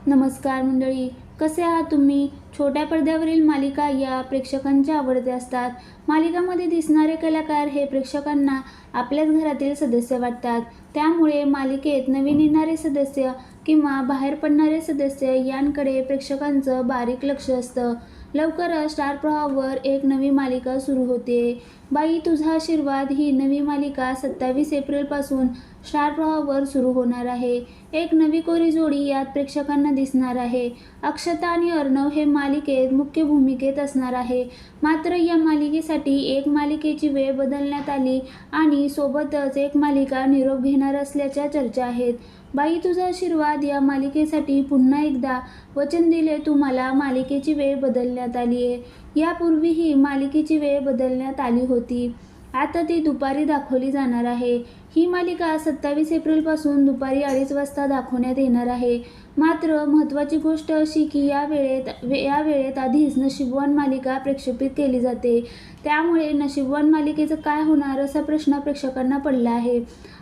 नमस्कार मंडळी, कसे आहात तुम्ही? छोट्या पडद्यावरील मालिका या प्रेक्षकांच्या आवडत्या असतात. मालिकामध्ये दिसणारे कलाकार हे प्रेक्षकांना आपल्याच घरातील सदस्य वाटतात. त्यामुळे मालिकेत नवीन येणारे सदस्य किंवा बाहेर पडणारे सदस्य यांकडे प्रेक्षकांचं बारीक लक्ष असतं. लवकरच स्टार प्रवाहावर एक नवी मालिका सुरू होते. बाई तुझा आशीर्वाद ही नवी मालिका 27 एप्रिलपासून स्टार प्रवाहावर सुरू होणार आहे. एक नवी कोरी जोडी यात प्रेक्षकांना दिसणार आहे. अक्षता आणि अर्णव हे मालिकेत मुख्य भूमिकेत असणार आहे. मात्र या मालिकेसाठी एक मालिकेची वेळ बदलण्यात आली आणि सोबतच एक मालिका निरोप घेणार असल्याच्या चर्चा आहेत. बाई तुझा आशीर्वाद या मालिकेसाठी पुन्हा एकदा वचन दिले तुम्हाला मालिकेची वेळ बदलण्यात आली आहे. यापूर्वीही मालिकेची वेळ बदलण्यात आली होती. आता ती दुपारी दाखवली जाणार आहे. ही मालिका 27 एप्रिलपासून दुपारी 2:30 वाजता दाखवण्यात येणार आहे. मात्र महत्त्वाची गोष्ट अशी की या वेळेत आधीच नशीबवान मालिका प्रक्षेपित केली जाते. त्यामुळे नशीबवान मालिकेचं काय होणार असा प्रश्न प्रेक्षकांना पडला आहे.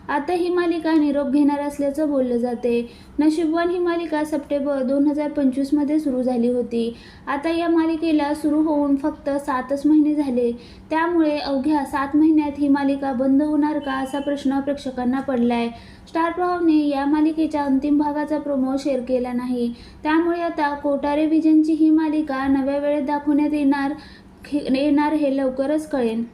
आता ही मालिका निरोप घेणार असल्याचं बोललं जाते. नशीबवान ही मालिका सप्टेंबर 2025 मध्ये सुरू झाली होती. आता या मालिकेला सुरू होऊन फक्त 7च महिने झाले. त्यामुळे अवघ्या 7 महिन्यात ही मालिका बंद होणार का असा प्रश्न प्रेक्षकांना पडलाय. स्टार प्रवाहने या मालिकेच्या अंतिम भागाचा प्रोमो शेअर केला नाही. त्यामुळे आता कोठारे विजनची ही मालिका नव्या वेळेत दाखवण्यात येणार हे लवकरच कळेल.